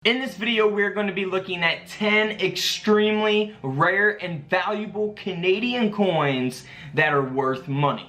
In this video, we're going to be looking at 10 extremely rare and valuable Canadian coins that are worth money.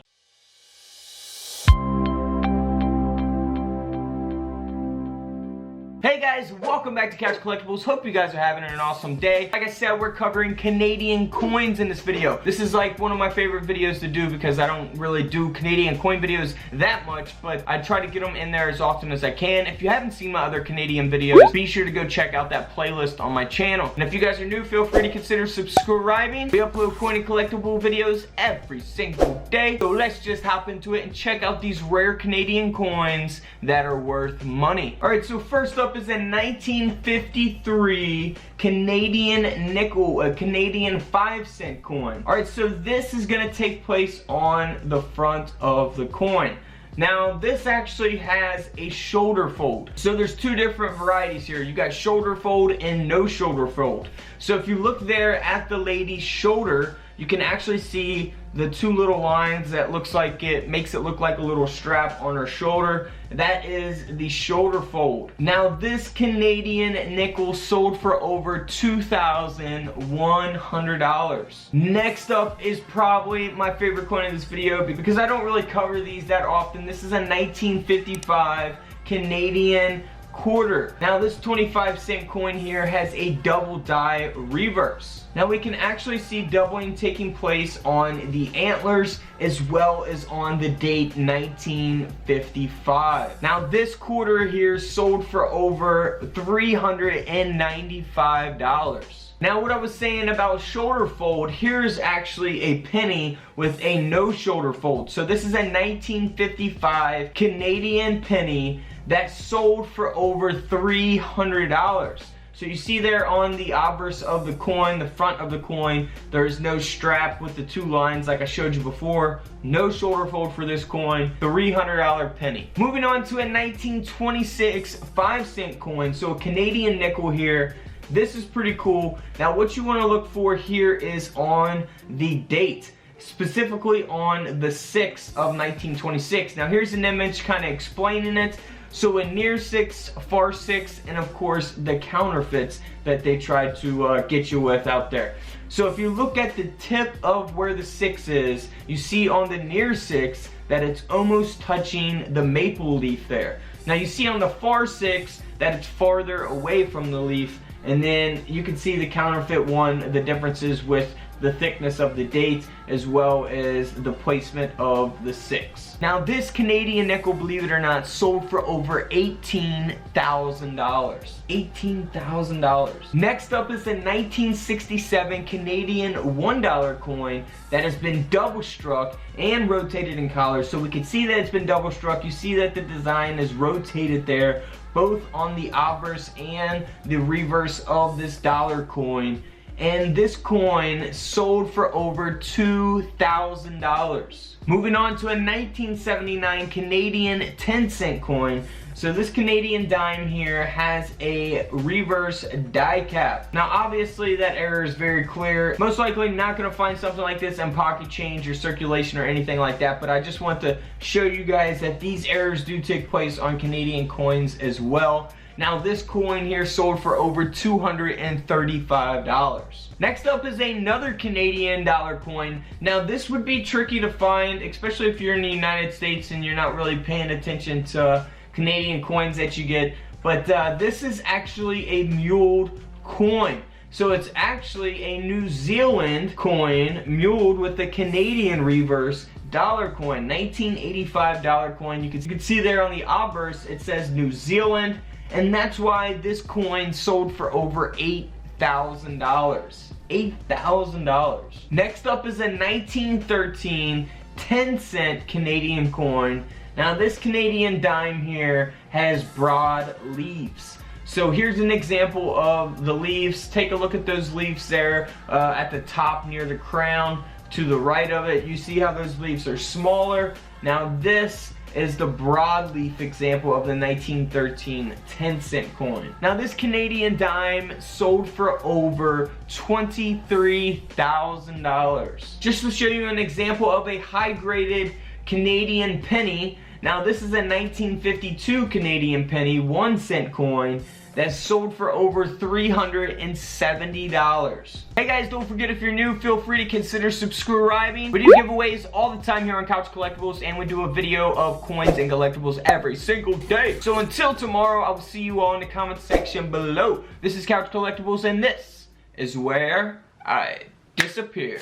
Hey guys, welcome back to Collectibles. Hope you guys are having an awesome day. Like I said, we're covering Canadian coins in this video. This is like one of my favorite videos to do because I don't really do Canadian coin videos that much, but I try to get them in there as often as I can. If you haven't seen my other Canadian videos, be sure to go check out that playlist on my channel. And if you guys are new, feel free to consider subscribing. We upload coin and collectible videos every single day. So let's just hop into it and check out these rare Canadian coins that are worth money. Alright, so first up is a 1953 Canadian nickel, a Canadian 5-cent coin. Alright, so this is going to take place on the front of the coin. Now, this actually has a shoulder fold. So there's two different varieties here. You got shoulder fold and no shoulder fold. So if you look there at the lady's shoulder, you can actually see the two little lines that looks like it makes it look like a little strap on her shoulder. That is the shoulder fold. Now, this Canadian nickel sold for over $2,100. Next up is probably my favorite coin in this video because I don't really cover these that often. This is a 1955 Canadian quarter. Now, this 25-cent coin here has a double die reverse. Now, we can actually see doubling taking place on the antlers as well as on the date 1955. Now, this quarter here sold for over $395. Now, what I was saying about shoulder fold, here's actually a penny with a no shoulder fold. So this is a 1955 Canadian penny that sold for over $300. So you see there on the obverse of the coin, the front of the coin, there's no strap with the two lines like I showed you before. No shoulder fold for this coin, $300 penny. Moving on to a 1926 5-cent coin, so a Canadian nickel here. This is pretty cool. Now, what you want to look for here is on the date, specifically on the 6th of 1926. Now, here's an image kind of explaining it. So a near 6, far 6, and of course the counterfeits that they tried to get you with out there. So if you look at the tip of where the 6 is, you see on the near 6 that it's almost touching the maple leaf there. Now, you see on the far 6 that it's farther away from the leaf, and then you can see the counterfeit one, the differences with the thickness of the date as well as the placement of the 6. Now, this Canadian nickel, believe it or not, sold for over $18,000. $18,000. Next up is the 1967 Canadian $1 coin that has been double struck and rotated in colors. So we can see that it's been double struck. You see that the design is rotated there, both on the obverse and the reverse of this dollar coin. And this coin sold for over $2,000. Moving on to a 1979 Canadian 10-cent coin. So this Canadian dime here has a reverse die cap. Now, obviously that error is very clear. Most likely not going to find something like this in pocket change or circulation or anything like that, but I just want to show you guys that these errors do take place on Canadian coins as well. Now, this coin here sold for over $235. Next up is another Canadian dollar coin. Now, this would be tricky to find, especially if you're in the United States and you're not really paying attention to Canadian coins that you get. But this is actually a muled coin. So it's actually a New Zealand coin muled with the Canadian reverse dollar coin, 1985 dollar coin. You can see there on the obverse it says New Zealand. And that's why this coin sold for over $8,000. $8,000. Next up is a 1913 10-cent Canadian coin. Now, this Canadian dime here has broad leaves. So here's an example of the leaves. Take a look at those leaves there at the top near the crown. To the right of it, you see how those leaves are smaller. Now, this is the broadleaf example of the 1913 10-cent coin. Now, this Canadian dime sold for over $23,000. Just to show you an example of a high-graded Canadian penny, Now this is a 1952 Canadian penny 1 cent coin. that sold for over $370. Hey guys, don't forget, if you're new, feel free to consider subscribing. We do giveaways all the time here on Couch Collectibles, and we do a video of coins and collectibles every single day. So until tomorrow, I will see you all in the comment section below. This is Couch Collectibles, and this is where I disappear.